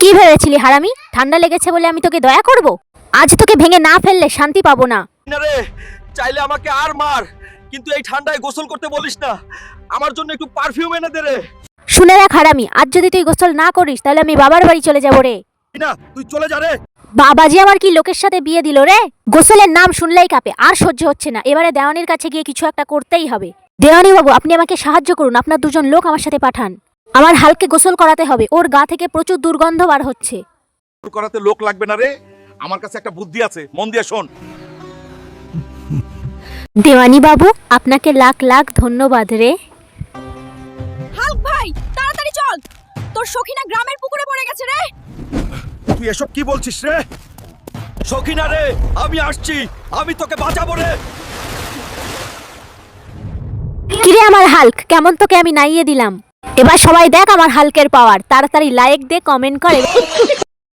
কি ভেবেছিলি হারামি? ঠান্ডা লেগেছে বলে আমি তোকে দয়া করব? আজ তোকে ভেঙে না ফেললে শান্তি পাবো না। না রে, চাইলে আমাকে আর মার, কিন্তু এই ঠান্ডায় গোসল করতে বলিস না। আমার জন্য একটু পারফিউম এনে দে রে। শুনে রাখ হারামি, আজ যদি তুই গোসল না করিস তাহলে আমি বাবার বাড়ি চলে যাবো রে। না, তুই চলে যা রে। বাবাজি আমার কি লোকের সাথে বিয়ে দিল রে! গোসলের নাম শুনলেই কাঁপে, আর সহ্য হচ্ছে না। এবারে দেওয়ানির কাছে গিয়ে কিছু একটা করতেই হবে। দেওয়ানি বাবু, আপনি আমাকে সাহায্য করুন, আপনার দুজন লোক আমার সাথে পাঠান। আমার হালকে গোসল করাতে হবে, ওর গা থেকে প্রচুর দুর্গন্ধ বার হচ্ছে। তোর করাতে লোক লাগবে না রে, আমার কাছে একটা বুদ্ধি আছে, মন দিয়ে শোন। দেওয়ানি বাবু, আপনাকে লাখ লাখ ধন্যবাদ রে। হাল্ক ভাই, তাড়াতাড়ি চল, তোর সখিনা গ্রামের পুকুরে পড়ে গেছে রে। তুই এসব কি বলছিস রে? সখিনা রে, আমি আসছি, আমি তোকে বাঁচাবো রে। কিরে আমার হাল্ক, কেমন তোকে আমি নাইয়ে দিলাম। এবার সবাই দেখ আমার হাল্কের পাওয়ার। তাড়াতাড়ি লাইক দে, কমেন্ট করে।